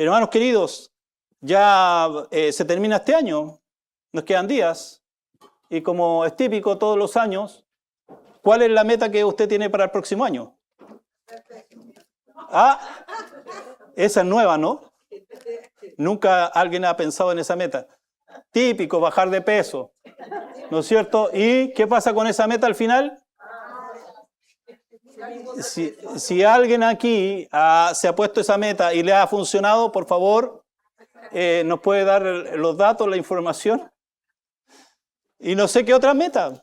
Hermanos queridos, ya se termina este año, nos quedan días, y como es típico todos los años, ¿cuál es la meta que usted tiene para el próximo año? Ah, esa es nueva, ¿no? Nunca alguien ha pensado en esa meta. Típico, bajar de peso, ¿no es cierto? ¿Y qué pasa con esa meta al final? Si alguien aquí se ha puesto esa meta y le ha funcionado, por favor, nos puede dar los datos, la información. Y no sé qué otra meta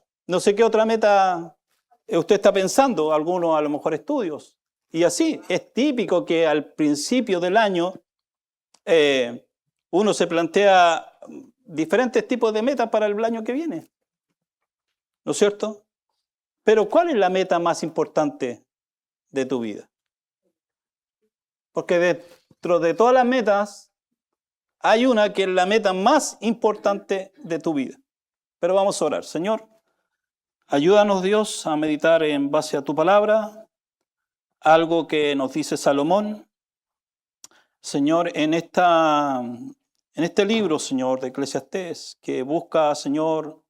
usted está pensando, algunos a lo mejor estudios. Y así, es típico que al principio del año uno se plantea diferentes tipos de metas para el año que viene, ¿no es cierto? Pero ¿cuál es la meta más importante de tu vida? Porque dentro de todas las metas hay una que es la meta más importante de tu vida. Pero vamos a orar. Señor, ayúdanos, Dios, a meditar en base a tu palabra, algo que nos dice Salomón. Señor, en este libro, Señor, de Eclesiastés, que busca, Señor,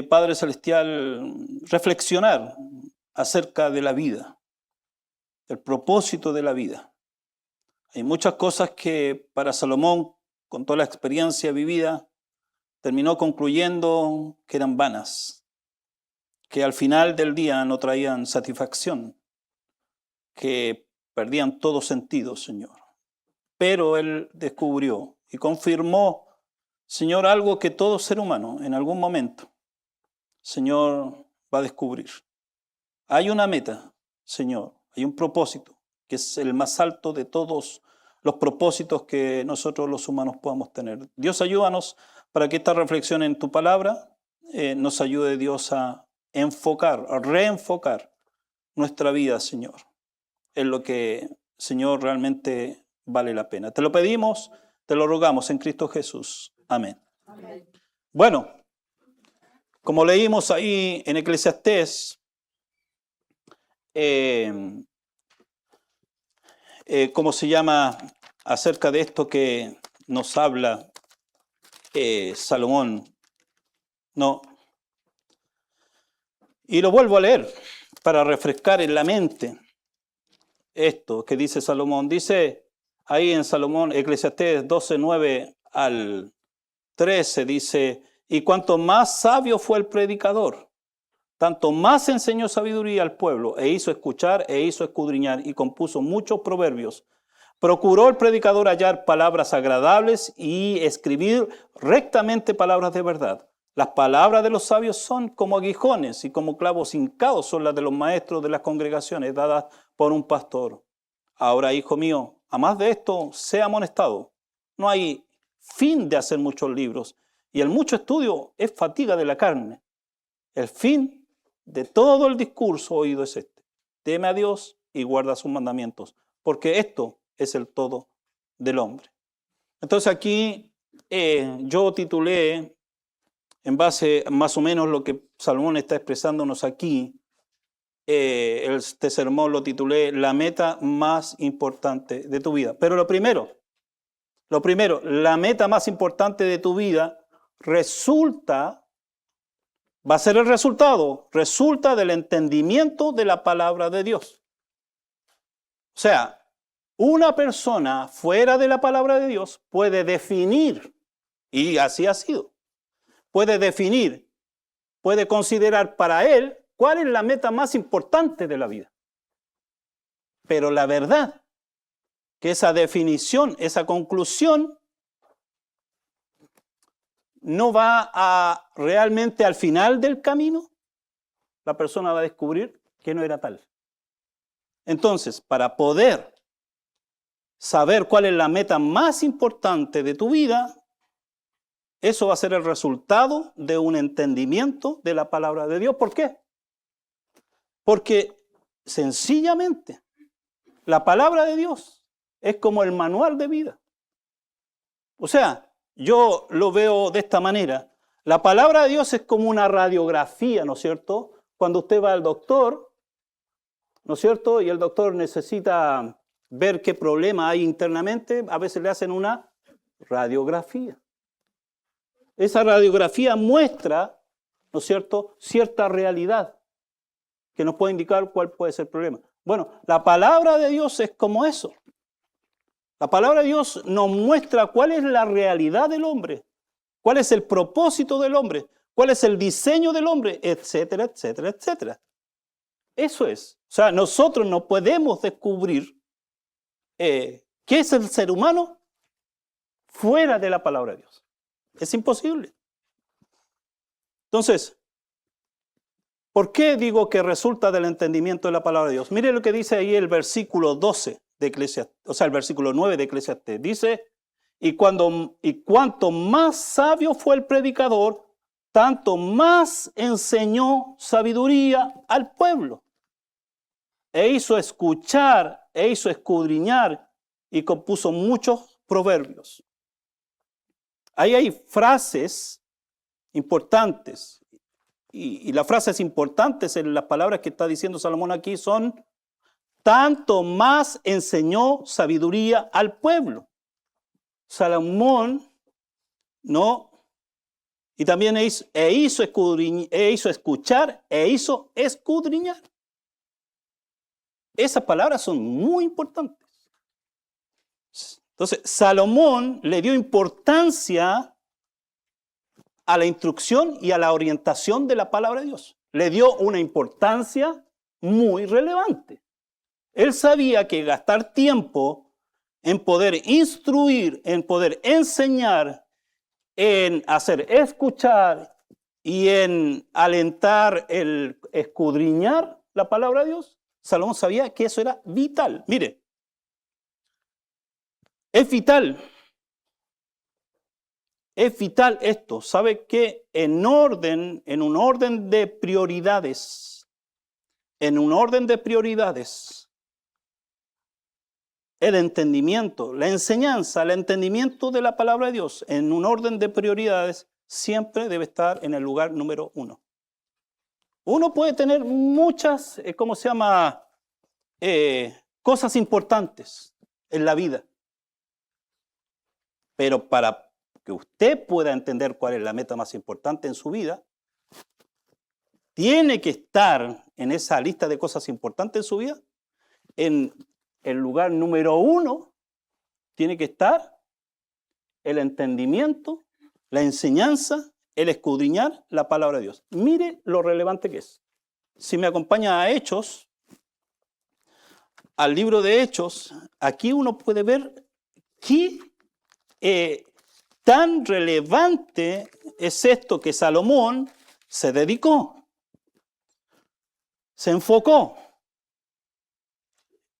Padre Celestial, reflexionar acerca de la vida, el propósito de la vida. Hay muchas cosas que para Salomón, con toda la experiencia vivida, terminó concluyendo que eran vanas, que al final del día no traían satisfacción, que perdían todo sentido, Señor. Pero él descubrió y confirmó, Señor, algo que todo ser humano en algún momento, Señor, va a descubrir. Hay una meta, Señor, hay un propósito, que es el más alto de todos los propósitos que nosotros los humanos podamos tener. Dios, ayúdanos para que esta reflexión en tu palabra nos ayude, Dios, a enfocar, a reenfocar nuestra vida, Señor, en lo que, Señor, realmente vale la pena. Te lo pedimos, te lo rogamos en Cristo Jesús. Amén. Amén. Bueno, como leímos ahí en Eclesiastés, ¿cómo se llama? Acerca de esto que nos habla Salomón. No. Y lo vuelvo a leer para refrescar en la mente esto que dice Salomón. Dice ahí en Salomón, Eclesiastés 12, 9 al 13, dice: y cuanto más sabio fue el predicador, tanto más enseñó sabiduría al pueblo, e hizo escuchar, e hizo escudriñar, y compuso muchos proverbios. Procuró el predicador hallar palabras agradables y escribir rectamente palabras de verdad. Las palabras de los sabios son como aguijones, y como clavos hincados son las de los maestros de las congregaciones, dadas por un pastor. Ahora, hijo mío, a más de esto, sea amonestado. No hay fin de hacer muchos libros, y el mucho estudio es fatiga de la carne. El fin de todo el discurso oído es este: teme a Dios y guarda sus mandamientos, porque esto es el todo del hombre. Entonces aquí yo titulé, en base más o menos lo que Salomón está expresándonos aquí, este sermón lo titulé La meta más importante de tu vida. Pero lo primero, la meta más importante de tu vida va a ser el resultado, resulta del entendimiento de la palabra de Dios. O sea, una persona fuera de la palabra de Dios puede definir, y así ha sido, puede considerar para él cuál es la meta más importante de la vida. Pero la verdad, que esa definición, esa conclusión, no va a realmente al final del camino, la persona va a descubrir que no era tal. Entonces, para poder saber cuál es la meta más importante de tu vida, eso va a ser el resultado de un entendimiento de la palabra de Dios. ¿Por qué? Porque sencillamente la palabra de Dios es como el manual de vida. O sea, yo lo veo de esta manera. La palabra de Dios es como una radiografía, ¿no es cierto? Cuando usted va al doctor, ¿no es cierto? Y el doctor necesita ver qué problema hay internamente, a veces le hacen una radiografía. Esa radiografía muestra, ¿no es cierto?, cierta realidad que nos puede indicar cuál puede ser el problema. Bueno, la palabra de Dios es como eso. La palabra de Dios nos muestra cuál es la realidad del hombre, cuál es el propósito del hombre, cuál es el diseño del hombre, etcétera, etcétera, etcétera. Eso es. O sea, nosotros no podemos descubrir qué es el ser humano fuera de la palabra de Dios. Es imposible. Entonces, ¿por qué digo que resulta del entendimiento de la palabra de Dios? Mire lo que dice ahí el versículo 12 de Eclesiastés, o sea, el versículo 9 de Eclesiastés. Dice, y cuanto más sabio fue el predicador, tanto más enseñó sabiduría al pueblo. E hizo escuchar, e hizo escudriñar, y compuso muchos proverbios. Ahí hay frases importantes. Y las frases importantes en las palabras que está diciendo Salomón aquí son, tanto más enseñó sabiduría al pueblo. Salomón, ¿no? Y también hizo escuchar, e hizo escudriñar. Esas palabras son muy importantes. Entonces, Salomón le dio importancia a la instrucción y a la orientación de la palabra de Dios. Le dio una importancia muy relevante. Él sabía que gastar tiempo en poder instruir, en poder enseñar, en hacer escuchar y en alentar el escudriñar la palabra de Dios, Salomón sabía que eso era vital. Mire, es vital esto. ¿Sabe qué? En un orden de prioridades, el entendimiento, la enseñanza, el entendimiento de la palabra de Dios, en un orden de prioridades, siempre debe estar en el lugar número 1. Uno puede tener muchas, cosas importantes en la vida. Pero para que usted pueda entender cuál es la meta más importante en su vida, tiene que estar en esa lista de cosas importantes en su vida, en el lugar número 1, tiene que estar el entendimiento, la enseñanza, el escudriñar la palabra de Dios. Mire lo relevante que es. Si me acompaña a Hechos, al libro de Hechos, aquí uno puede ver qué tan relevante es esto que Salomón se dedicó, se enfocó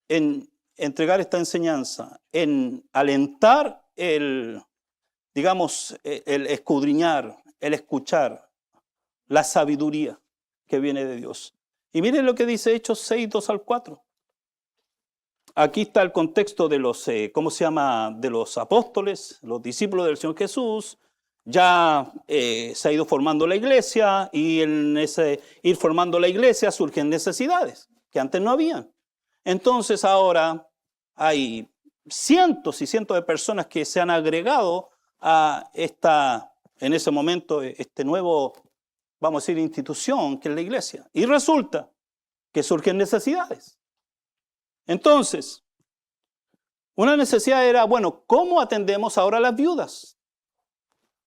en entregar esta enseñanza, en alentar el escudriñar, el escuchar, la sabiduría que viene de Dios. Y miren lo que dice Hechos 6, 2 al 4. Aquí está el contexto de los, de los apóstoles, los discípulos del Señor Jesús. Ya se ha ido formando la iglesia y en ese ir formando la iglesia surgen necesidades que antes no habían. Entonces ahora hay cientos y cientos de personas que se han agregado a en ese momento, nuevo, vamos a decir, institución que es la iglesia. Y resulta que surgen necesidades. Entonces, una necesidad era, bueno, ¿cómo atendemos ahora a las viudas?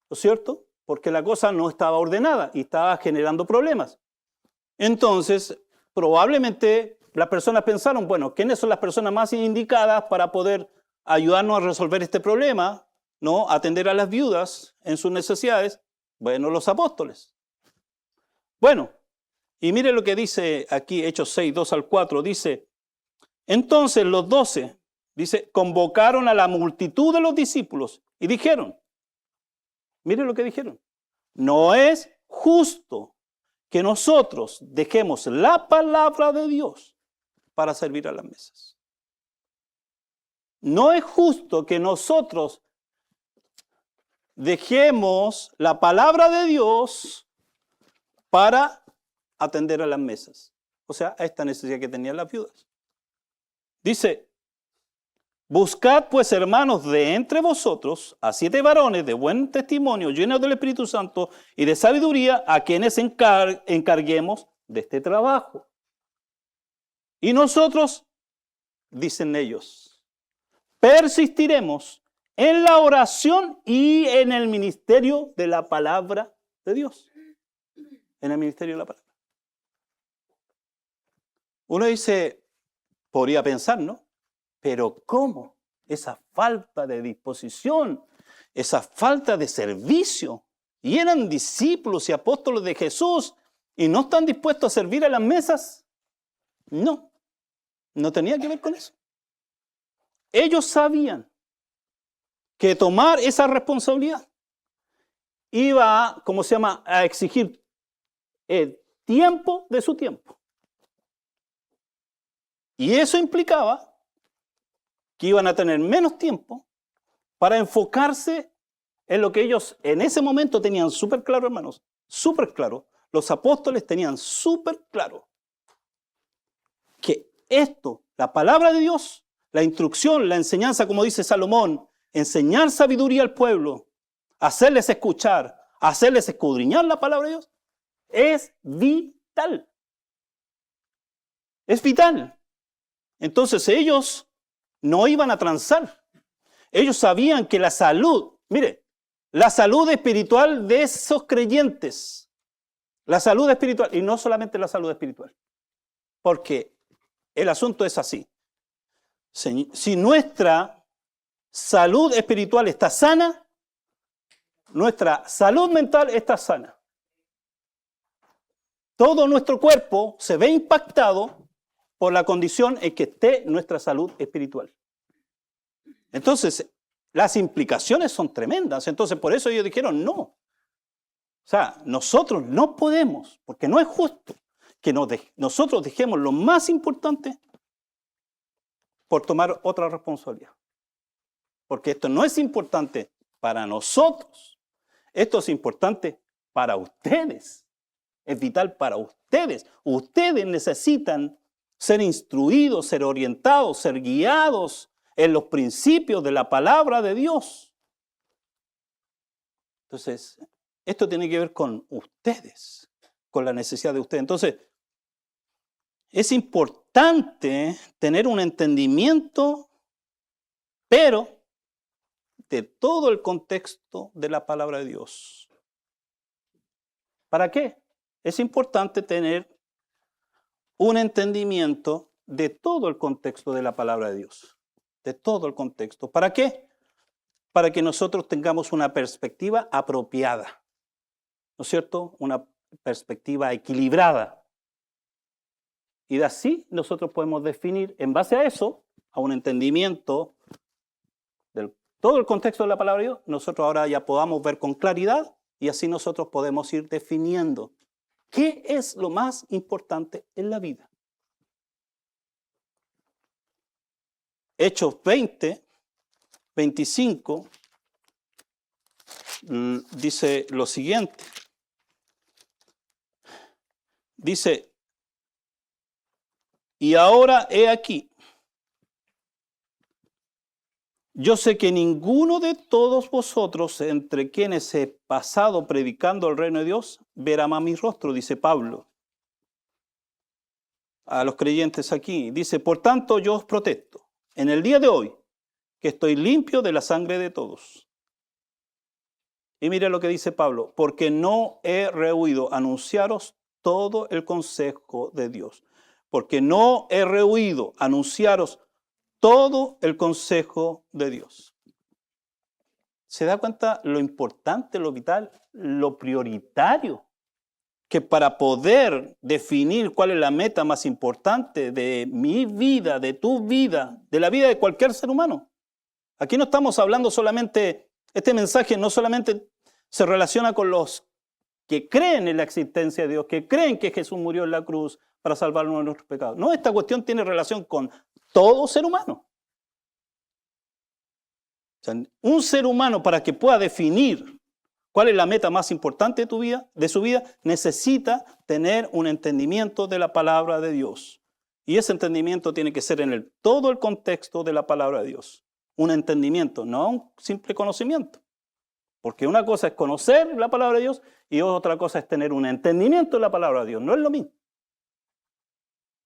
¿No es cierto? Porque la cosa no estaba ordenada y estaba generando problemas. Entonces, probablemente las personas pensaron, bueno, ¿quiénes son las personas más indicadas para poder ayudarnos a resolver este problema? ¿No? Atender a las viudas en sus necesidades. Bueno, los apóstoles. Bueno, y mire lo que dice aquí, Hechos 6, 2 al 4, dice, entonces los 12, dice, convocaron a la multitud de los discípulos y dijeron, mire lo que dijeron, no es justo que nosotros dejemos la palabra de Dios para servir a las mesas. No es justo que nosotros dejemos la palabra de Dios para atender a las mesas. O sea, a esta necesidad que tenían las viudas. Dice, Buscad pues, hermanos, de entre vosotros a 7 varones de buen testimonio, llenos del Espíritu Santo y de sabiduría, a quienes encarguemos de este trabajo. Y nosotros, dicen ellos, persistiremos en la oración y en el ministerio de la palabra de Dios. En el ministerio de la palabra. Uno dice, podría pensar, ¿no? Pero ¿cómo? Esa falta de disposición, esa falta de servicio. Y eran discípulos y apóstoles de Jesús y no están dispuestos a servir a las mesas. No, no tenía que ver con eso. Ellos sabían que tomar esa responsabilidad iba a, ¿cómo se llama?, a exigir el tiempo de su tiempo. Y eso implicaba que iban a tener menos tiempo para enfocarse en lo que ellos en ese momento tenían súper claro, hermanos, súper claro. Los apóstoles tenían súper claro que esto, la palabra de Dios, la instrucción, la enseñanza, como dice Salomón, enseñar sabiduría al pueblo, hacerles escuchar, hacerles escudriñar la palabra de Dios, es vital. Es vital. Entonces ellos no iban a transar. Ellos sabían que la salud, mire, la salud espiritual de esos creyentes, la salud espiritual, y no solamente la salud espiritual, porque el asunto es así. Si nuestra salud espiritual está sana, nuestra salud mental está sana. Todo nuestro cuerpo se ve impactado por la condición en que esté nuestra salud espiritual. Entonces, las implicaciones son tremendas. Entonces, por eso ellos dijeron no. O sea, nosotros no podemos, porque no es justo que nosotros dejemos lo más importante por tomar otra responsabilidad. Porque esto no es importante para nosotros. Esto es importante para ustedes. Es vital para ustedes. Ustedes necesitan ser instruidos, ser orientados, ser guiados en los principios de la palabra de Dios. Entonces, esto tiene que ver con ustedes, con la necesidad de ustedes. Entonces, es importante tener un entendimiento, pero de todo el contexto de la palabra de Dios. ¿Para qué? Es importante tener un entendimiento de todo el contexto de la palabra de Dios. De todo el contexto. ¿Para qué? Para que nosotros tengamos una perspectiva apropiada. ¿No es cierto? Una perspectiva equilibrada. Y de así nosotros podemos definir, en base a eso, a un entendimiento de todo el contexto de la palabra de Dios, nosotros ahora ya podamos ver con claridad y así nosotros podemos ir definiendo qué es lo más importante en la vida. Hechos 20, 25, dice lo siguiente. Dice, y ahora he aquí, yo sé que ninguno de todos vosotros, entre quienes he pasado predicando el reino de Dios, verá más mi rostro, dice Pablo a los creyentes aquí. Dice, por tanto yo os protesto en el día de hoy, que estoy limpio de la sangre de todos. Y mire lo que dice Pablo, porque no he rehuido anunciaros todo el consejo de Dios. Porque no he rehuido anunciaros todo el consejo de Dios. ¿Se da cuenta lo importante, lo vital, lo prioritario? Que para poder definir cuál es la meta más importante de mi vida, de tu vida, de la vida de cualquier ser humano. Aquí no estamos hablando solamente, este mensaje no solamente se relaciona con los que creen en la existencia de Dios, que creen que Jesús murió en la cruz para salvarnos de nuestros pecados. No, esta cuestión tiene relación con todo ser humano. O sea, un ser humano, para que pueda definir cuál es la meta más importante de su vida, necesita tener un entendimiento de la palabra de Dios. Y ese entendimiento tiene que ser en todo el contexto de la palabra de Dios. Un entendimiento, no un simple conocimiento. Porque una cosa es conocer la palabra de Dios y otra cosa es tener un entendimiento de la palabra de Dios. No es lo mismo.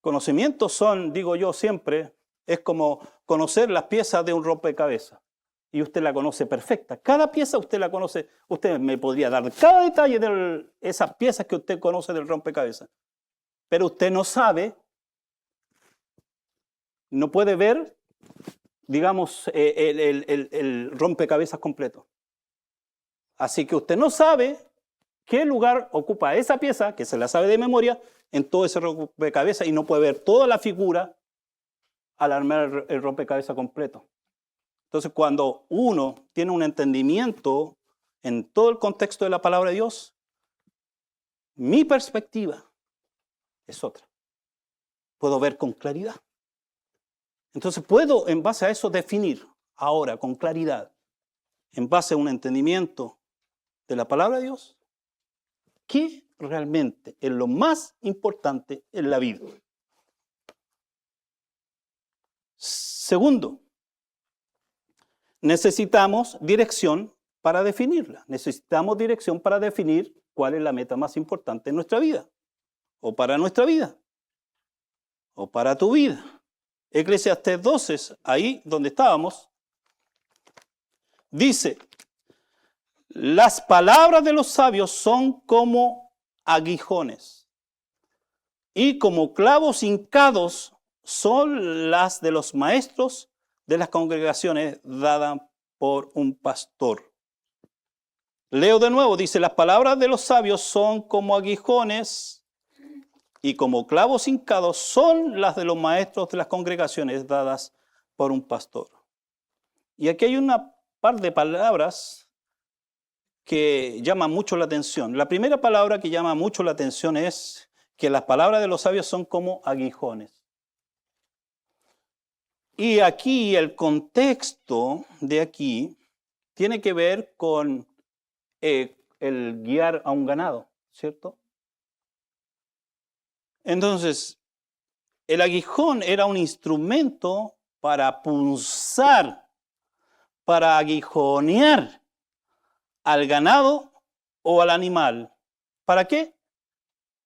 Conocimientos son, digo yo siempre, es como conocer las piezas de un rompecabezas. Y usted la conoce perfecta. Cada pieza usted la conoce. Usted me podría dar cada detalle de esas piezas que usted conoce del rompecabezas. Pero usted no sabe, no puede ver, digamos, el rompecabezas completo. Así que usted no sabe qué lugar ocupa esa pieza, que se la sabe de memoria, en todo ese rompecabezas y no puede ver toda la figura al armar el rompecabezas completo. Entonces, cuando uno tiene un entendimiento en todo el contexto de la palabra de Dios, mi perspectiva es otra. Puedo ver con claridad. Entonces, puedo, en base a eso, definir ahora con claridad, en base a un entendimiento de la palabra de Dios, qué realmente es lo más importante en la vida. Segundo, necesitamos dirección para definirla. Necesitamos dirección para definir cuál es la meta más importante en nuestra vida, o para nuestra vida, o para tu vida. Eclesiastés 12, ahí donde estábamos, dice: las palabras de los sabios son como aguijones, y como clavos hincados son las de los maestros de las congregaciones dadas por un pastor. Leo de nuevo, dice: las palabras de los sabios son como aguijones, y como clavos hincados son las de los maestros de las congregaciones dadas por un pastor. Y aquí hay una par de palabras que llaman mucho la atención. La primera palabra que llama mucho la atención es que las palabras de los sabios son como aguijones. Y aquí el contexto de aquí tiene que ver con el guiar a un ganado, ¿cierto? Entonces, el aguijón era un instrumento para punzar, para aguijonear al ganado o al animal. ¿Para qué?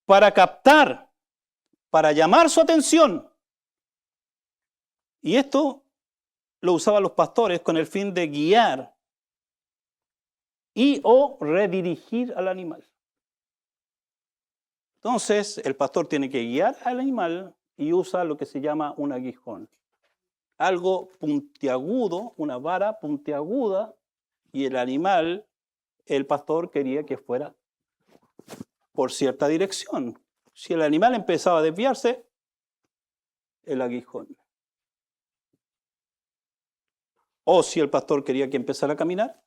Para captar, para llamar su atención. Y esto lo usaban los pastores con el fin de guiar y o redirigir al animal. Entonces, el pastor tiene que guiar al animal y usa lo que se llama un aguijón. Algo puntiagudo, una vara puntiaguda, y el animal, el pastor quería que fuera por cierta dirección. Si el animal empezaba a desviarse, el aguijón. O si el pastor quería que empezara a caminar,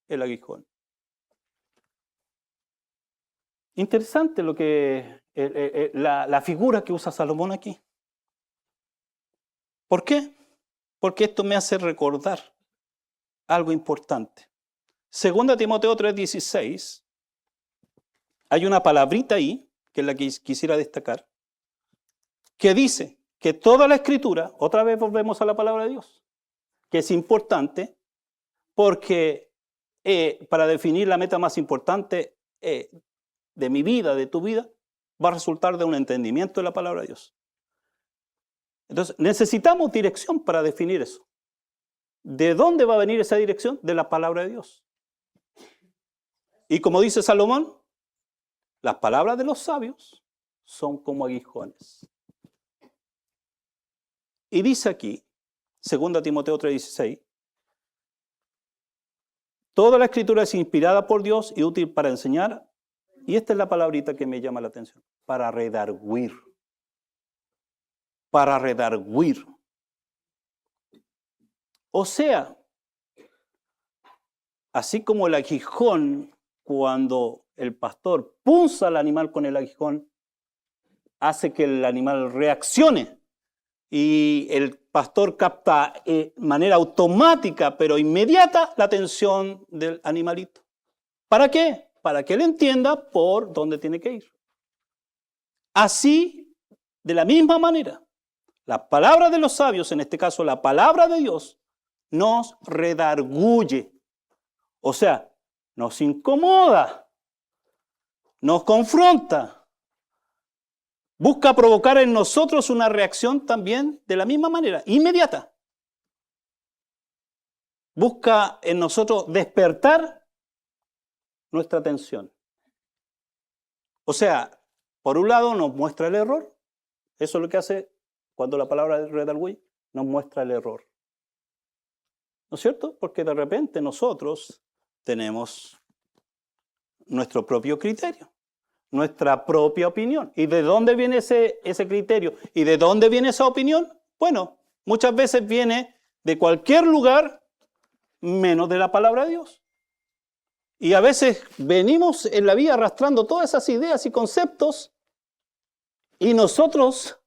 el aguijón. Interesante lo que la figura que usa Salomón aquí. ¿Por qué? Porque esto me hace recordar algo importante. 2 Timoteo 3:16, hay una palabrita ahí, que es la que quisiera destacar, que dice que toda la Escritura, otra vez volvemos a la palabra de Dios, que es importante porque para definir la meta más importante de mi vida, de tu vida, va a resultar de un entendimiento de la palabra de Dios. Entonces, necesitamos dirección para definir eso. ¿De dónde va a venir esa dirección? De la palabra de Dios. Y como dice Salomón, las palabras de los sabios son como aguijones. Y dice aquí, 2 Timoteo 3:16, toda la Escritura es inspirada por Dios y útil para enseñar. Y esta es la palabrita que me llama la atención. Para redarguir. Para redarguir. O sea, así como el aguijón, cuando el pastor punza al animal con el aguijón, hace que el animal reaccione. Y el pastor capta de manera automática, pero inmediata, la atención del animalito. ¿Para qué? Para que él entienda por dónde tiene que ir. Así de la misma manera, la palabra de los sabios, en este caso la palabra de Dios, nos redarguye. O sea, nos incomoda, nos confronta, busca provocar en nosotros una reacción también de la misma manera, inmediata. Busca en nosotros despertar nuestra atención. O sea, por un lado nos muestra el error. Eso es lo que hace cuando la palabra redarguye, nos muestra el error. ¿No es cierto? Porque de repente nosotros tenemos nuestro propio criterio, nuestra propia opinión. ¿Y de dónde viene ese criterio? ¿Y de dónde viene esa opinión? Bueno, muchas veces viene de cualquier lugar menos de la palabra de Dios. Y a veces venimos en la vida arrastrando todas esas ideas y conceptos y nosotros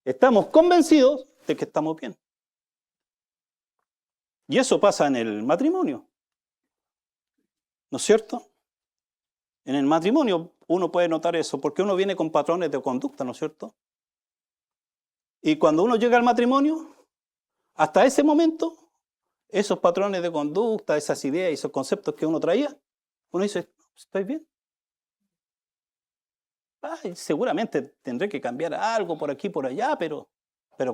estamos convencidos de que estamos bien. Y eso pasa en el matrimonio. ¿No es cierto? En el matrimonio uno puede notar eso, porque uno viene con patrones de conducta, ¿no es cierto? Y cuando uno llega al matrimonio, hasta ese momento, esos patrones de conducta, esas ideas y esos conceptos que uno traía, uno dice, ¿estoy bien? Ay, seguramente tendré que cambiar algo por aquí, por allá, pero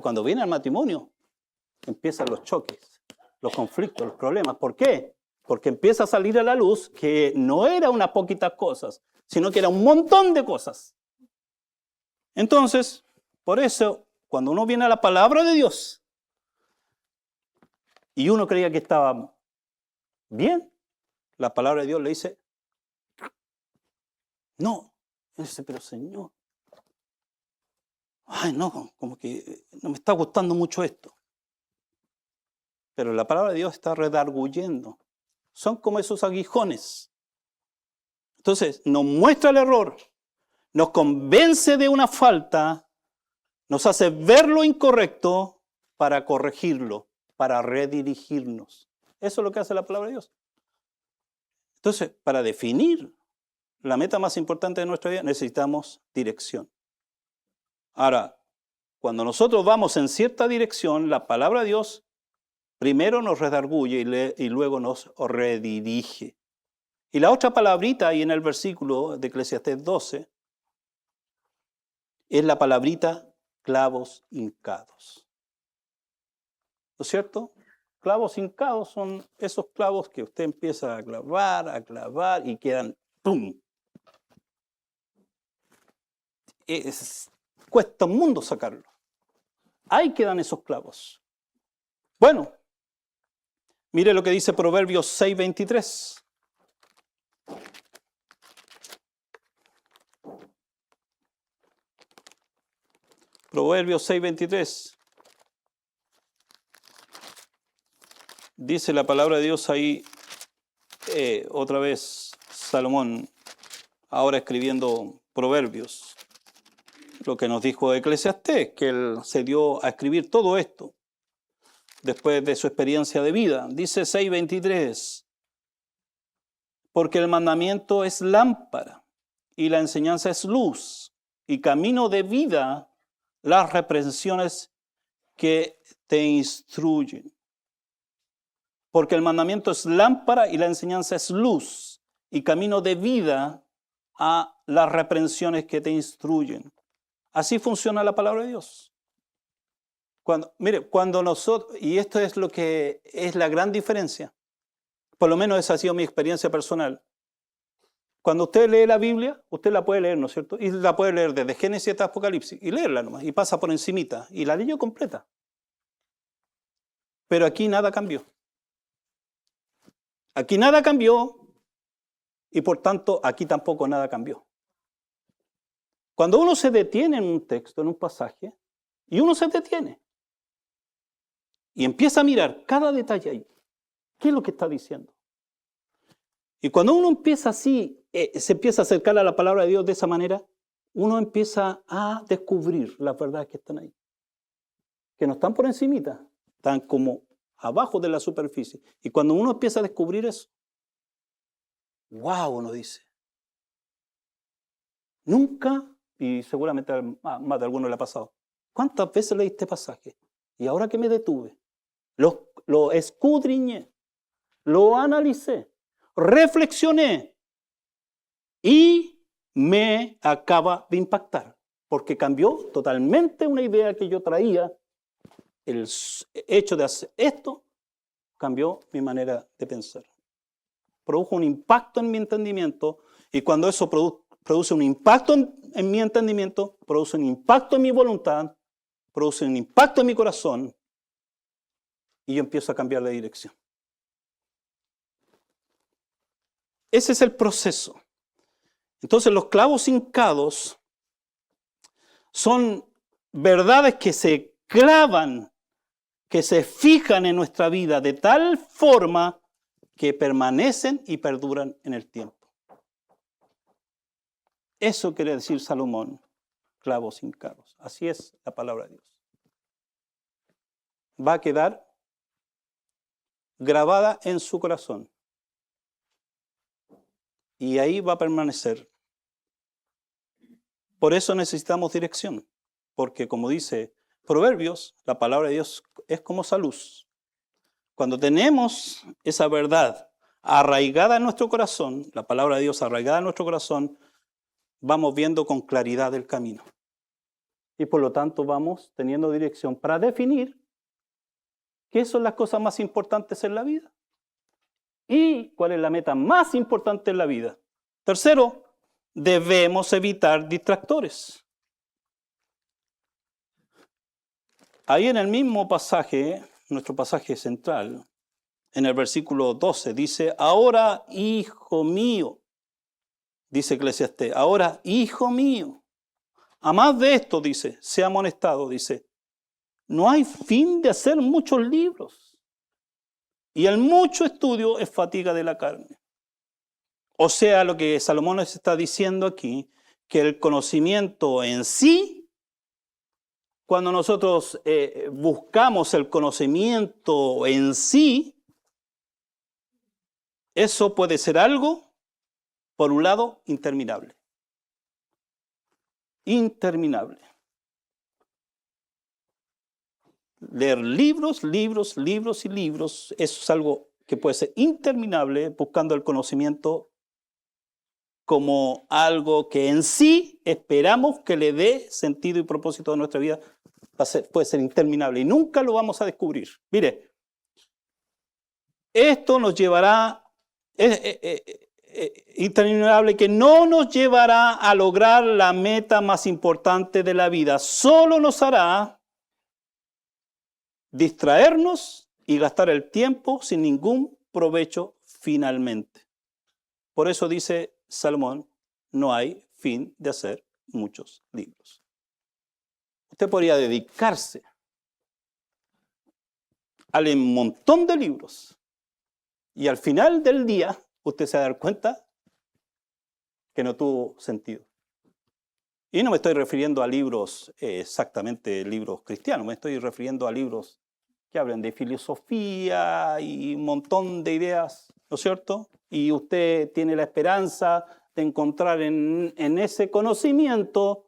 cuando viene al matrimonio, empiezan los choques, los conflictos, los problemas. ¿Por qué? Porque empieza a salir a la luz que no era unas poquitas cosas, sino que era un montón de cosas. Entonces, por eso, cuando uno viene a la palabra de Dios y uno creía que estaba bien, la palabra de Dios le dice, no. Dice, pero Señor, ay no, como que no me está gustando mucho esto. Pero la palabra de Dios está redarguyendo. Son como esos aguijones. Entonces, nos muestra el error, nos convence de una falta, nos hace ver lo incorrecto para corregirlo, para redirigirnos. Eso es lo que hace la palabra de Dios. Entonces, para definir la meta más importante de nuestra vida, necesitamos dirección. Ahora, cuando nosotros vamos en cierta dirección, la palabra de Dios primero nos redarguye y luego nos redirige. Y la otra palabrita ahí en el versículo de Eclesiastés 12 es la palabrita clavos hincados. ¿No es cierto? Clavos hincados son esos clavos que usted empieza a clavar y quedan ¡pum! Cuesta un mundo sacarlo. Ahí quedan esos clavos. Bueno, mire lo que dice Proverbios 6:23. Proverbios 6:23. Dice la palabra de Dios ahí, otra vez Salomón, ahora escribiendo Proverbios, lo que nos dijo Eclesiastés, que él se dio a escribir todo esto después de su experiencia de vida. Dice 6:23, porque el mandamiento es lámpara y la enseñanza es luz y camino de vida las reprensiones que te instruyen. Porque el mandamiento es lámpara y la enseñanza es luz y camino de vida a las reprensiones que te instruyen. Así funciona la palabra de Dios. Cuando nosotros, y esto es lo que es la gran diferencia, por lo menos esa ha sido mi experiencia personal. Cuando usted lee la Biblia, usted la puede leer, ¿no es cierto? Y la puede leer desde Génesis hasta Apocalipsis, y leerla nomás, y pasa por encimita, y la leyó completa. Pero aquí nada cambió. Aquí nada cambió, y por tanto aquí tampoco nada cambió. Cuando uno se detiene en un texto, en un pasaje, y uno se detiene, y empieza a mirar cada detalle ahí, ¿qué es lo que está diciendo? Y cuando uno empieza así, se empieza a acercar a la palabra de Dios de esa manera, uno empieza a descubrir las verdades que están ahí. Que no están por encimita, están como abajo de la superficie. Y cuando uno empieza a descubrir eso, wow, uno dice, nunca y seguramente a más de alguno le ha pasado. ¿Cuántas veces leí este pasaje? Y ahora que me detuve, lo escudriñé, lo analicé, reflexioné y me acaba de impactar, porque cambió totalmente una idea que yo traía. El hecho de hacer esto cambió mi manera de pensar. Produjo un impacto en mi entendimiento, y cuando eso produce un impacto en mi entendimiento, produce un impacto en mi voluntad, produce un impacto en mi corazón, y yo empiezo a cambiar de dirección. Ese es el proceso. Entonces los clavos hincados son verdades que se clavan, que se fijan en nuestra vida de tal forma que permanecen y perduran en el tiempo. Eso quiere decir Salomón, clavos hincados. Así es la palabra de Dios. Va a quedar grabada en su corazón. Y ahí va a permanecer. Por eso necesitamos dirección. Porque como dice Proverbios, la palabra de Dios es como esa luz. Cuando tenemos esa verdad arraigada en nuestro corazón, la palabra de Dios arraigada en nuestro corazón, vamos viendo con claridad el camino. Y por lo tanto vamos teniendo dirección para definir qué son las cosas más importantes en la vida y cuál es la meta más importante en la vida. Tercero, debemos evitar distractores. Ahí en el mismo pasaje, nuestro pasaje central, en el versículo 12, dice, ahora, hijo mío, dice Eclesiastés, ahora, hijo mío, a más de esto, dice, sea amonestado, dice, no hay fin de hacer muchos libros, y el mucho estudio es fatiga de la carne. O sea, lo que Salomón nos está diciendo aquí, que el conocimiento en sí, cuando nosotros buscamos el conocimiento en sí, eso puede ser algo, por un lado, interminable. Interminable. Leer libros, libros, libros y libros, eso es algo que puede ser interminable, buscando el conocimiento como algo que en sí esperamos que le dé sentido y propósito a nuestra vida, puede ser interminable y nunca lo vamos a descubrir. Mire, esto nos llevará, interminable, que no nos llevará a lograr la meta más importante de la vida, solo nos hará distraernos y gastar el tiempo sin ningún provecho finalmente. Por eso dice Salomón, no hay fin de hacer muchos libros. Usted podría dedicarse a leer un montón de libros y al final del día usted se va a dar cuenta que no tuvo sentido. Y no me estoy refiriendo a libros, exactamente libros cristianos, me estoy refiriendo a libros que hablan de filosofía y un montón de ideas, ¿no es cierto? Y usted tiene la esperanza de encontrar en ese conocimiento,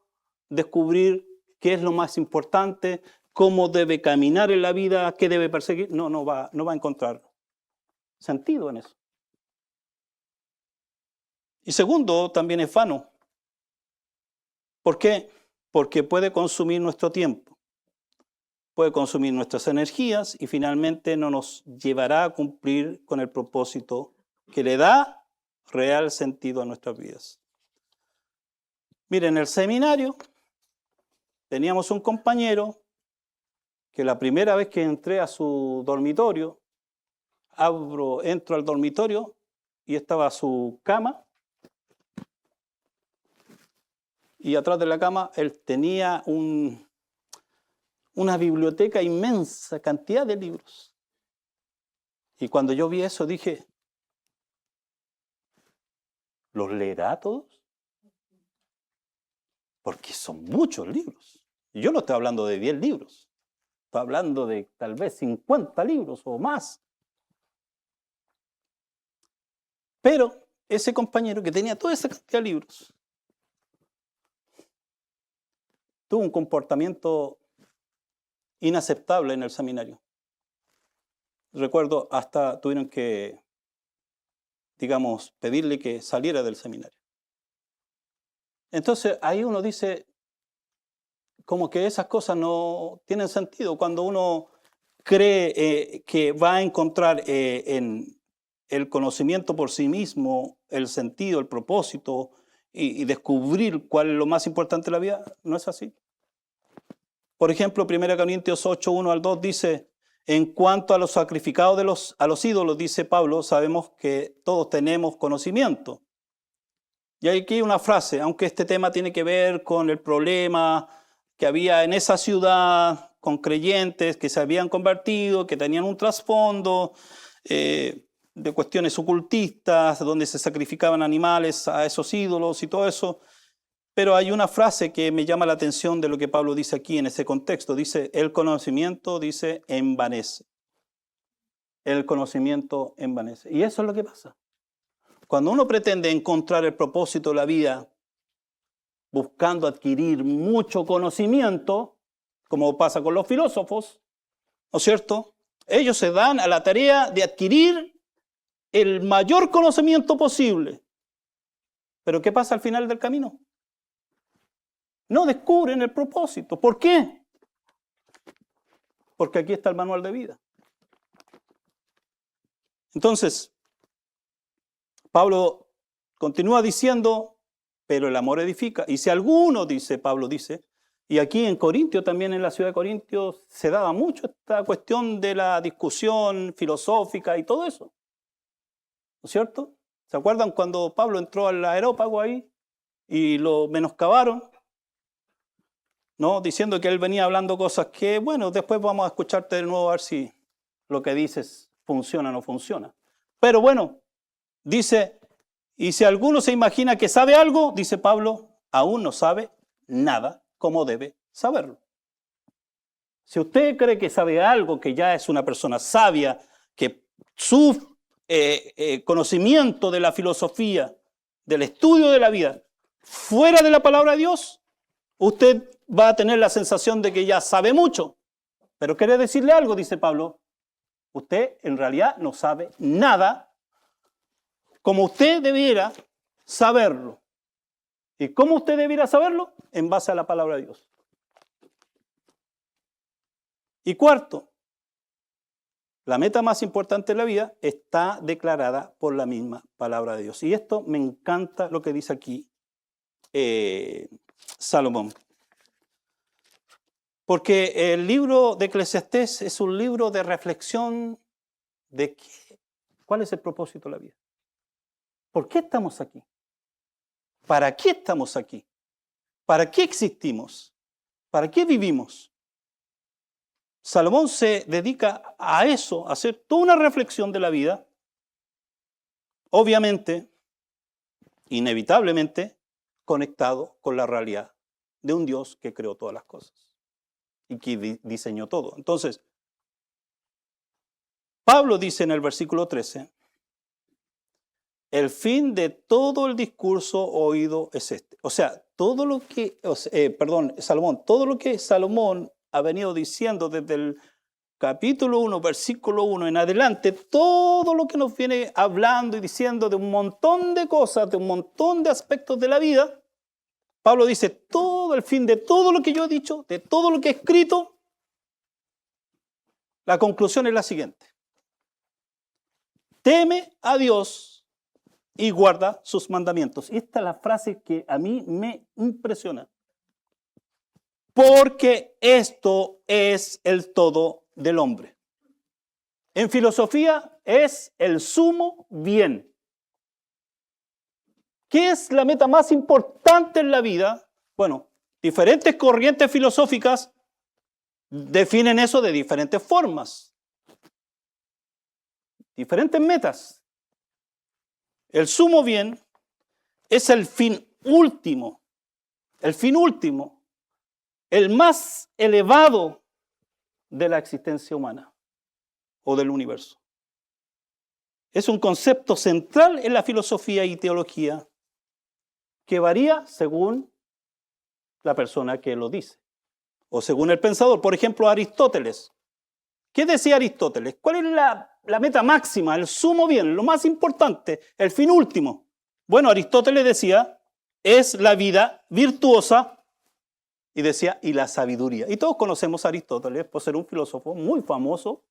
descubrir qué es lo más importante, cómo debe caminar en la vida, qué debe perseguir. No va a encontrar sentido en eso. Y segundo, también es vano. ¿Por qué? Porque puede consumir nuestro tiempo, puede consumir nuestras energías y finalmente no nos llevará a cumplir con el propósito que le da real sentido a nuestras vidas. Miren, en el seminario teníamos un compañero que la primera vez que entré a su dormitorio, entro al dormitorio y estaba su cama, y atrás de la cama él tenía una biblioteca inmensa, cantidad de libros. Y cuando yo vi eso dije, ¿los leerá todos? Porque son muchos libros. Y yo no estoy hablando de 10 libros. Estoy hablando de tal vez 50 libros o más. Pero ese compañero que tenía toda esa cantidad de libros, tuvo un comportamiento inaceptable en el seminario. Recuerdo, hasta tuvieron que, digamos, pedirle que saliera del seminario. Entonces, ahí uno dice, como que esas cosas no tienen sentido. Cuando uno cree que va a encontrar en el conocimiento por sí mismo el sentido, el propósito y descubrir cuál es lo más importante de la vida, no es así. Por ejemplo, 1 Corintios 8, 1 al 2 dice, en cuanto a los sacrificados a los ídolos, dice Pablo, sabemos que todos tenemos conocimiento. Y aquí hay una frase, aunque este tema tiene que ver con el problema que había en esa ciudad, con creyentes que se habían convertido, que tenían un trasfondo de cuestiones ocultistas, donde se sacrificaban animales a esos ídolos y todo eso. Pero hay una frase que me llama la atención de lo que Pablo dice aquí en ese contexto. Dice, el conocimiento, dice, envanece. El conocimiento envanece. Y eso es lo que pasa. Cuando uno pretende encontrar el propósito de la vida buscando adquirir mucho conocimiento, como pasa con los filósofos, ¿no es cierto? Ellos se dan a la tarea de adquirir el mayor conocimiento posible. Pero ¿qué pasa al final del camino? No descubren el propósito. ¿Por qué? Porque aquí está el manual de vida. Entonces, Pablo continúa diciendo, pero el amor edifica. Y si alguno, dice Pablo, dice, y aquí en Corintio, también en la ciudad de Corintio, se daba mucho esta cuestión de la discusión filosófica y todo eso. ¿No es cierto? ¿Se acuerdan cuando Pablo entró al Areópago ahí y lo menoscabaron? ¿No? Diciendo que él venía hablando cosas que, bueno, después vamos a escucharte de nuevo a ver si lo que dices funciona o no funciona. Pero bueno, dice, y si alguno se imagina que sabe algo, dice Pablo, aún no sabe nada como debe saberlo. Si usted cree que sabe algo, que ya es una persona sabia, que su conocimiento de la filosofía, del estudio de la vida, fuera de la palabra de Dios, usted va a tener la sensación de que ya sabe mucho. Pero quiere decirle algo, dice Pablo, usted en realidad no sabe nada como usted debiera saberlo. ¿Y cómo usted debiera saberlo? En base a la palabra de Dios. Y cuarto, la meta más importante de la vida está declarada por la misma palabra de Dios. Y esto me encanta lo que dice aquí Salomón. Porque el libro de Eclesiastés es un libro de reflexión de cuál es el propósito de la vida. ¿Por qué estamos aquí? ¿Para qué estamos aquí? ¿Para qué existimos? ¿Para qué vivimos? Salomón se dedica a eso, a hacer toda una reflexión de la vida, obviamente, inevitablemente, conectado con la realidad de un Dios que creó todas las cosas y que diseñó todo. Entonces, Pablo dice en el versículo 13, el fin de todo el discurso oído es este. O sea, todo lo que Salomón ha venido diciendo desde el capítulo 1, versículo 1 en adelante, todo lo que nos viene hablando y diciendo de un montón de cosas, de un montón de aspectos de la vida, Pablo dice, todo el fin de todo lo que yo he dicho, de todo lo que he escrito, la conclusión es la siguiente. Teme a Dios y guarda sus mandamientos. Y esta es la frase que a mí me impresiona. Porque esto es el todo del hombre. En filosofía es el sumo bien. ¿Qué es la meta más importante en la vida? Bueno, diferentes corrientes filosóficas definen eso de diferentes formas. Diferentes metas. El sumo bien es el fin último, el más elevado de la existencia humana o del universo. Es un concepto central en la filosofía y teología que varía según la persona que lo dice. o según el pensador. Por ejemplo, Aristóteles. ¿Qué decía Aristóteles? ¿Cuál es la meta máxima, el sumo bien, lo más importante, el fin último? Bueno, Aristóteles decía, es la vida virtuosa, y decía, y la sabiduría. Y todos conocemos a Aristóteles por ser un filósofo muy famoso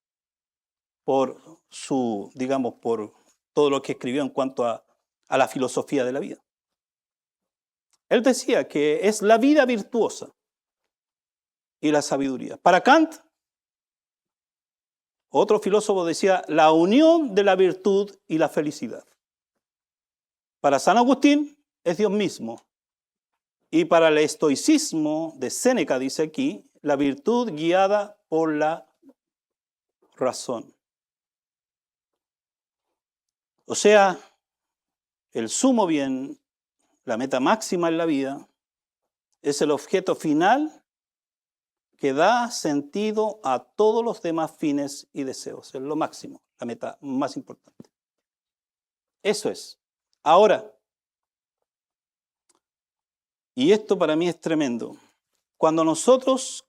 por su, digamos, por todo lo que escribió en cuanto a la filosofía de la vida. Él decía que es la vida virtuosa y la sabiduría. Para Kant, otro filósofo decía, la unión de la virtud y la felicidad. Para San Agustín, es Dios mismo. Y para el estoicismo de Séneca, dice aquí, la virtud guiada por la razón. O sea, el sumo bien, la meta máxima en la vida, es el objeto final que da sentido a todos los demás fines y deseos. Es lo máximo, la meta más importante. Eso es. Ahora, y esto para mí es tremendo, cuando nosotros,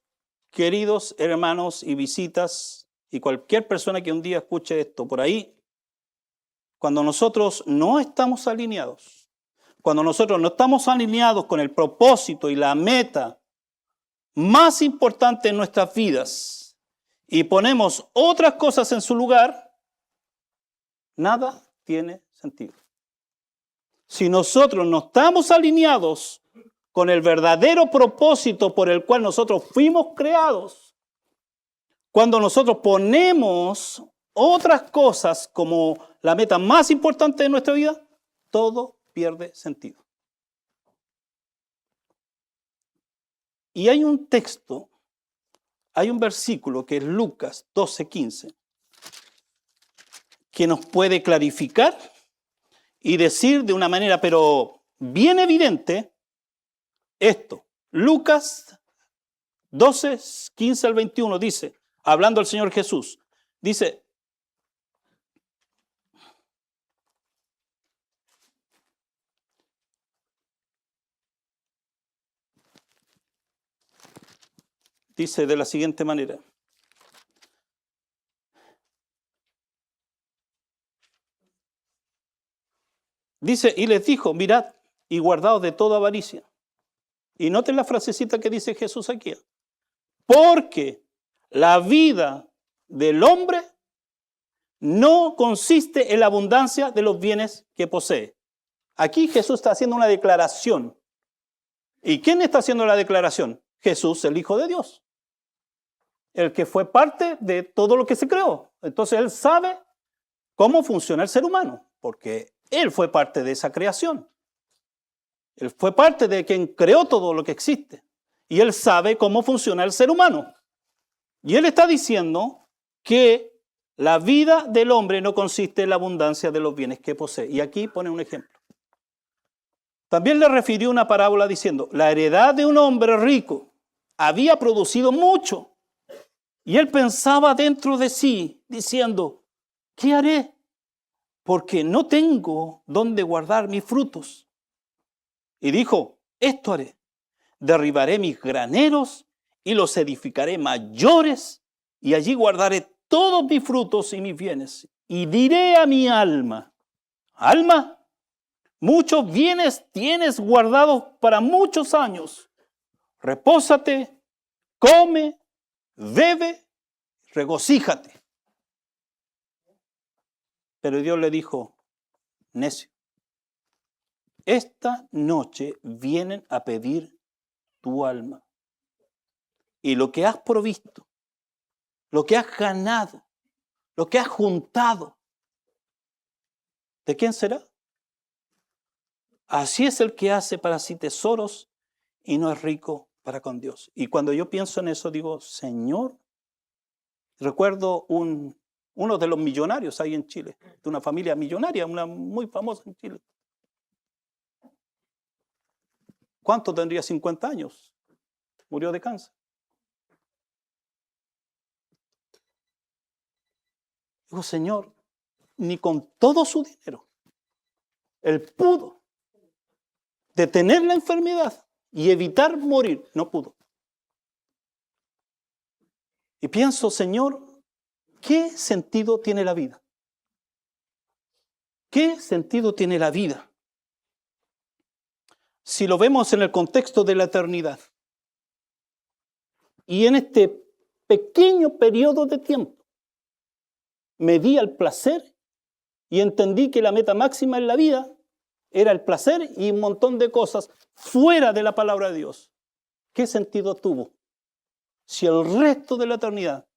queridos hermanos y visitas, y cualquier persona que un día escuche esto por ahí, cuando nosotros no estamos alineados, cuando nosotros no estamos alineados con el propósito y la meta más importante en nuestras vidas y ponemos otras cosas en su lugar, nada tiene sentido. Si nosotros no estamos alineados con el verdadero propósito por el cual nosotros fuimos creados, cuando nosotros ponemos otras cosas como la meta más importante de nuestra vida, todo pierde sentido. Y hay un texto, hay un versículo que es Lucas 12:15, que nos puede clarificar y decir de una manera pero bien evidente esto. Lucas 12:15 al 21 dice, hablando el Señor Jesús, dice, de la siguiente manera. Dice, y les dijo, mirad y guardaos de toda avaricia. Y noten la frasecita que dice Jesús aquí. Porque la vida del hombre no consiste en la abundancia de los bienes que posee. Aquí Jesús está haciendo una declaración. ¿Y quién está haciendo la declaración? Jesús, el Hijo de Dios. El que fue parte de todo lo que se creó. Entonces Él sabe cómo funciona el ser humano, porque Él fue parte de esa creación. Él fue parte de quien creó todo lo que existe. Y Él sabe cómo funciona el ser humano. Y Él está diciendo que la vida del hombre no consiste en la abundancia de los bienes que posee. Y aquí pone un ejemplo. También le refirió una parábola diciendo, la heredad de un hombre rico había producido mucho. Y él pensaba dentro de sí, diciendo, ¿qué haré? Porque no tengo dónde guardar mis frutos. Y dijo, esto haré, derribaré mis graneros y los edificaré mayores, y allí guardaré todos mis frutos y mis bienes. Y diré a mi alma, alma, muchos bienes tienes guardados para muchos años. Repósate, come, bebe, regocíjate. Pero Dios le dijo, necio, esta noche vienen a pedir tu alma. Y lo que has provisto, lo que has ganado, lo que has juntado, ¿de quién será? Así es el que hace para sí tesoros y no es rico para con Dios. Y cuando yo pienso en eso, digo, Señor, recuerdo uno de los millonarios ahí en Chile, de una familia millonaria, una muy famosa en Chile. ¿Cuánto tendría? 50 años. Murió de cáncer. Digo, Señor, ni con todo su dinero, él pudo detener la enfermedad y evitar morir. No pudo. Y pienso, Señor, ¿qué sentido tiene la vida? ¿Qué sentido tiene la vida? Si lo vemos en el contexto de la eternidad y en este pequeño periodo de tiempo, me di al placer y entendí que la meta máxima en la vida era el placer y un montón de cosas fuera de la palabra de Dios. ¿Qué sentido tuvo si el resto de la eternidad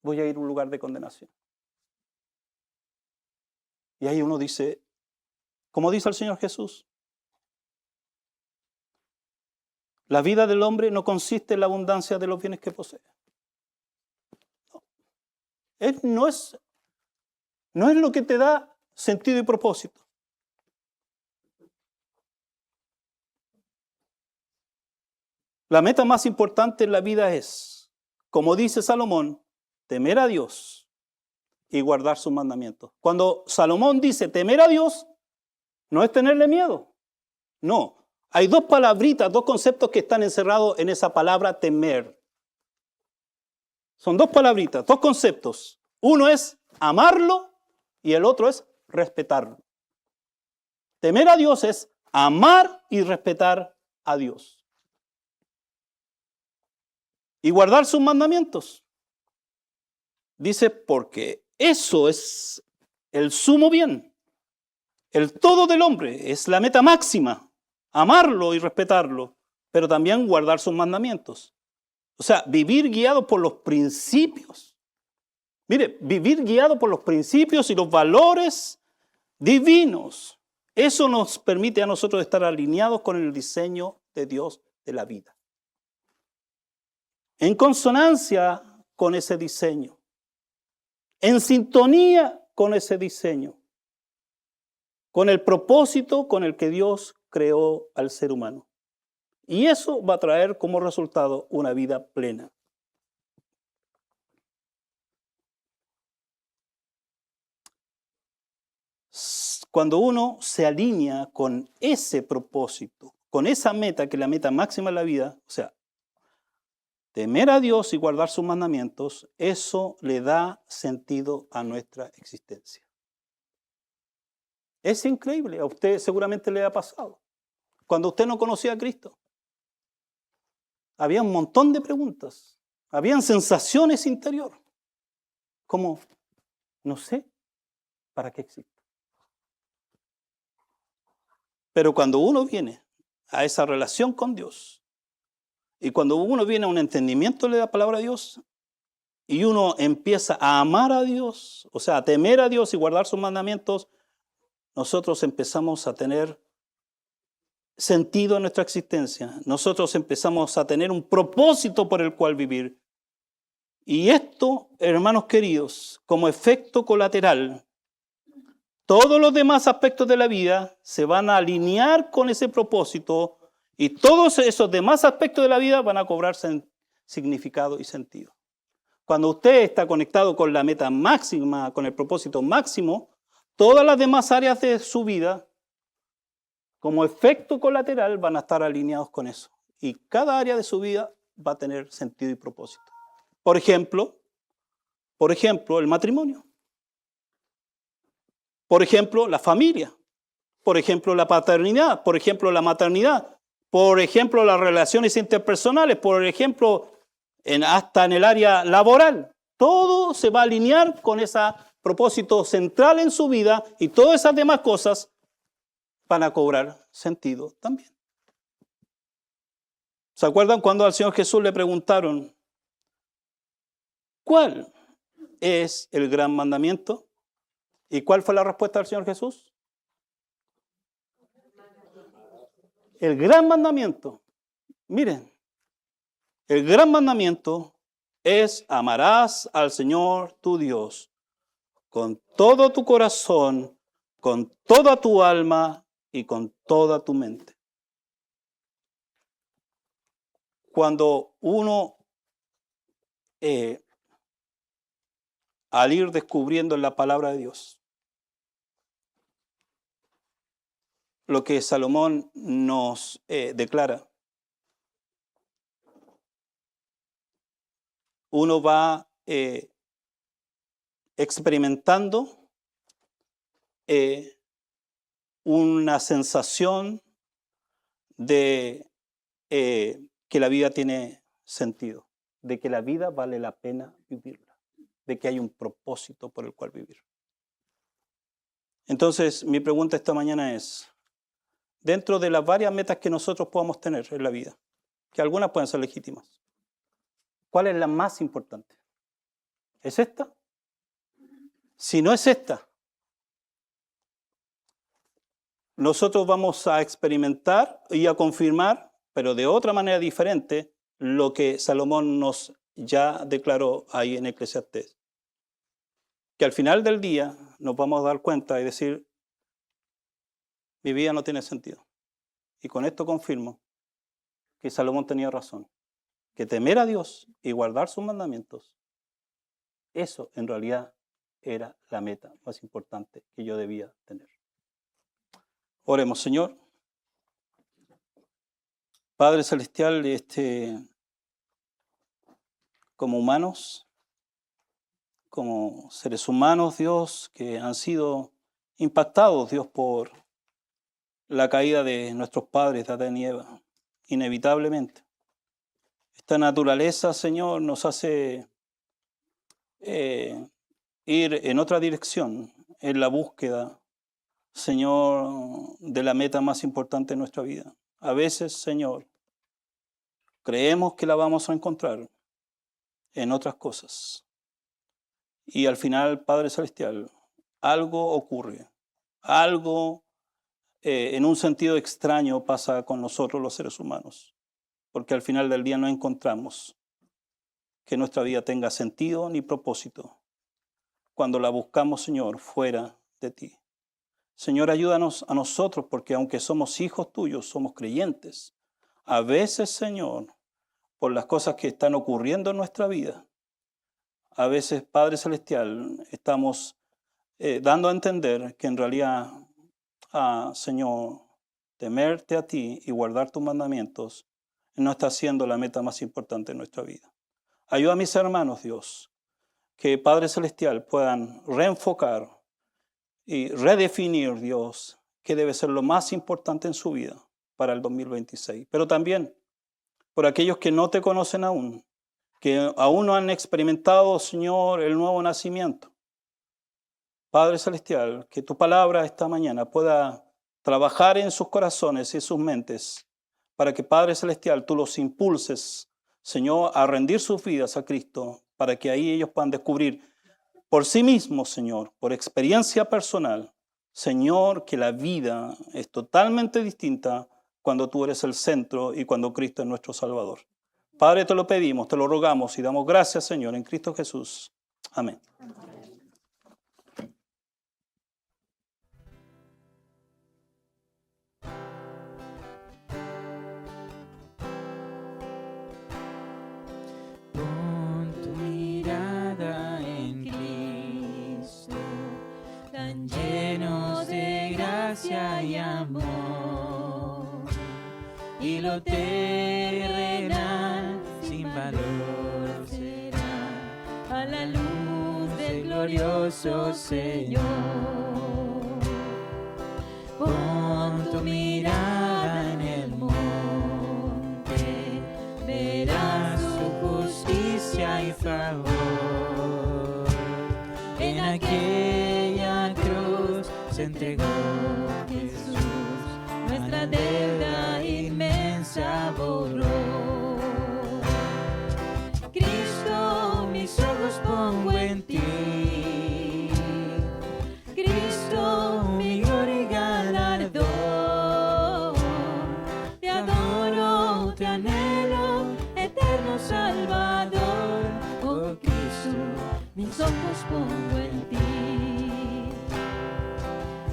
voy a ir a un lugar de condenación? Y ahí uno dice, como dice el Señor Jesús, la vida del hombre no consiste en la abundancia de los bienes que posee. No es lo que te da sentido y propósito. La meta más importante en la vida es, como dice Salomón, temer a Dios y guardar sus mandamientos. Cuando Salomón dice temer a Dios, no es tenerle miedo. No. Hay dos palabritas, dos conceptos que están encerrados en esa palabra temer. Son dos palabritas, dos conceptos. Uno es amarlo y el otro es respetarlo. Temer a Dios es amar y respetar a Dios. Y guardar sus mandamientos. Dice, porque eso es el sumo bien. El todo del hombre es la meta máxima. Amarlo y respetarlo, pero también guardar sus mandamientos. O sea, vivir guiado por los principios. Mire, vivir guiado por los principios y los valores divinos. Eso nos permite a nosotros estar alineados con el diseño de Dios de la vida. En consonancia con ese diseño. En sintonía con ese diseño. Con el propósito con el que Dios creó al ser humano. Y eso va a traer como resultado una vida plena. Cuando uno se alinea con ese propósito, con esa meta, que es la meta máxima de la vida, o sea, temer a Dios y guardar sus mandamientos, eso le da sentido a nuestra existencia. Es increíble, a usted seguramente le ha pasado. Cuando usted no conocía a Cristo, había un montón de preguntas, habían sensaciones interiores, como, no sé, ¿para qué existe? Pero cuando uno viene a esa relación con Dios, y cuando uno viene a un entendimiento de la palabra de Dios, y uno empieza a amar a Dios, o sea, a temer a Dios y guardar sus mandamientos, nosotros empezamos a tener sentido en nuestra existencia. Nosotros empezamos a tener un propósito por el cual vivir. Y esto, hermanos queridos, como efecto colateral, todos los demás aspectos de la vida se van a alinear con ese propósito y todos esos demás aspectos de la vida van a cobrar significado y sentido. Cuando usted está conectado con la meta máxima, con el propósito máximo, todas las demás áreas de su vida, como efecto colateral, van a estar alineados con eso. Y cada área de su vida va a tener sentido y propósito. Por ejemplo, el matrimonio. Por ejemplo, la familia. Por ejemplo, la paternidad. Por ejemplo, la maternidad. Por ejemplo, las relaciones interpersonales. Por ejemplo, hasta en el área laboral. Todo se va a alinear con ese propósito central en su vida y todas esas demás cosas van a cobrar sentido también. ¿Se acuerdan cuando al Señor Jesús le preguntaron, ¿cuál es el gran mandamiento? ¿Y cuál fue la respuesta del Señor Jesús? El gran mandamiento. Miren, el gran mandamiento es amarás al Señor tu Dios con todo tu corazón, con toda tu alma y con toda tu mente. Cuando uno, al ir descubriendo en la palabra de Dios, lo que Salomón nos declara, uno va experimentando una sensación de que la vida tiene sentido, de que la vida vale la pena vivirla, de que hay un propósito por el cual vivir. Entonces, mi pregunta esta mañana es, dentro de las varias metas que nosotros podamos tener en la vida, que algunas pueden ser legítimas, ¿cuál es la más importante? ¿Es esta? Si no es esta, nosotros vamos a experimentar y a confirmar, pero de otra manera diferente, lo que Salomón nos ya declaró ahí en Eclesiastés. Que al final del día nos vamos a dar cuenta y decir, mi vida no tiene sentido. Y con esto confirmo que Salomón tenía razón, que temer a Dios y guardar sus mandamientos, eso en realidad era la meta más importante que yo debía tener. Oremos, Señor. Padre Celestial, como humanos, como seres humanos, Dios, que han sido impactados, Dios, por la caída de nuestros padres, de Adán y Eva, inevitablemente. Esta naturaleza, Señor, nos hace ir en otra dirección, en la búsqueda, Señor, de la meta más importante de nuestra vida. A veces, Señor, creemos que la vamos a encontrar en otras cosas. Y al final, Padre Celestial, algo ocurre, algo en un sentido extraño pasa con nosotros los seres humanos, porque al final del día no encontramos que nuestra vida tenga sentido ni propósito cuando la buscamos, Señor, fuera de ti. Señor, ayúdanos a nosotros, porque aunque somos hijos tuyos, somos creyentes. A veces, Señor, por las cosas que están ocurriendo en nuestra vida, a veces, Padre Celestial, estamos dando a entender que en realidad, Señor, temerte a ti y guardar tus mandamientos no está siendo la meta más importante de nuestra vida. Ayuda a mis hermanos, Dios, que Padre Celestial puedan reenfocar y redefinir, Dios, qué debe ser lo más importante en su vida para el 2026. Pero también por aquellos que no te conocen aún, que aún no han experimentado, Señor, el nuevo nacimiento. Padre Celestial, que tu palabra esta mañana pueda trabajar en sus corazones y sus mentes, para que, Padre Celestial, tú los impulses, Señor, a rendir sus vidas a Cristo, para que ahí ellos puedan descubrir por sí mismos, Señor, por experiencia personal, Señor, que la vida es totalmente distinta cuando tú eres el centro y cuando Cristo es nuestro Salvador. Padre, te lo pedimos, te lo rogamos y damos gracias, Señor, en Cristo Jesús. Amén. Pon tu mirada en Cristo, tan llenos de gracia y amor, y lo terrenal sin valor será a la luz del glorioso Señor. Pon tu mirada en el monte, verás su justicia y favor. En aquella cruz se entregó Jesús, nuestra deuda inmensa borró. Cristo, mis ojos pongo en ti. Cristo, mi gloria y galardón. Te adoro, te anhelo, eterno Salvador. Oh Cristo, mis ojos pongo en ti.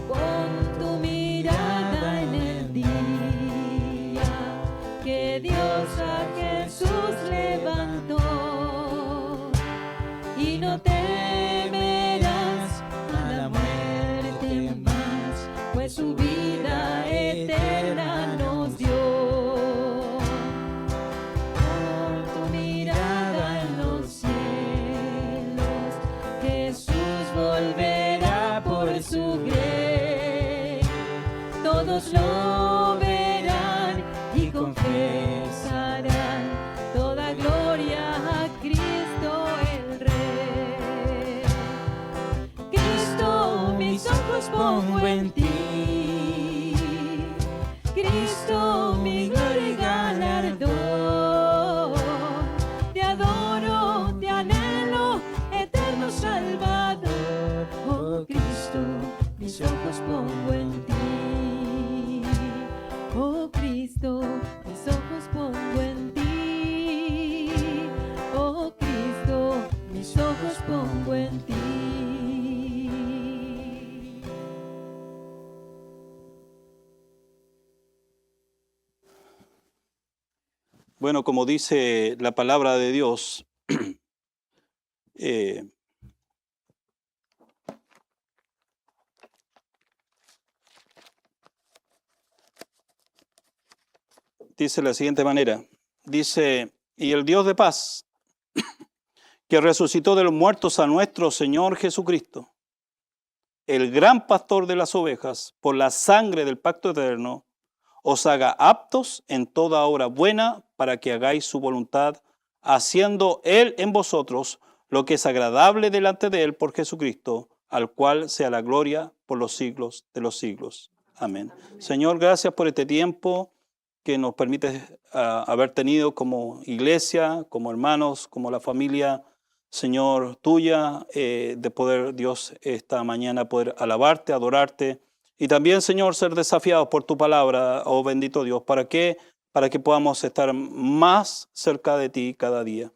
Pon tu mirada en el día que Dios a Jesús levantó, y no temerás a la muerte más, pues su vida eterna nos dio. Pon tu mirada en los cielos, su grey. Todos lo verán y confesarán toda gloria a Cristo el Rey. Cristo, mis ojos pongo en ti. Cristo, mi gloria y galardón. Te adoro, te anhelo, eterno Salvador. Oh Cristo, mis ojos pongo en ti. Oh Cristo, mis ojos pongo en ti. Oh Cristo, mis ojos pongo en ti. Bueno, como dice la palabra de Dios, dice de la siguiente manera, dice, y el Dios de paz, que resucitó de los muertos a nuestro Señor Jesucristo, el gran pastor de las ovejas, por la sangre del pacto eterno, os haga aptos en toda obra buena para que hagáis su voluntad, haciendo Él en vosotros lo que es agradable delante de Él por Jesucristo, al cual sea la gloria por los siglos de los siglos. Amén. Señor, gracias por este tiempo que nos permite haber tenido como iglesia, como hermanos, como la familia, Señor, tuya, de poder, Dios, esta mañana poder alabarte, adorarte, y también, Señor, ser desafiados por tu palabra, oh bendito Dios, ¿para qué? Para que podamos estar más cerca de ti cada día,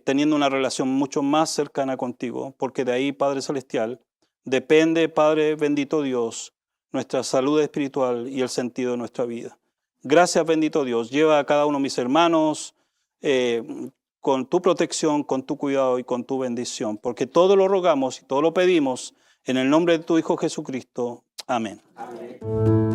teniendo una relación mucho más cercana contigo, porque de ahí, Padre Celestial, depende, Padre bendito Dios, nuestra salud espiritual y el sentido de nuestra vida. Gracias, bendito Dios. Lleva a cada uno de mis hermanos con tu protección, con tu cuidado y con tu bendición, porque todo lo rogamos y todo lo pedimos en el nombre de tu Hijo Jesucristo. Amén. Amén.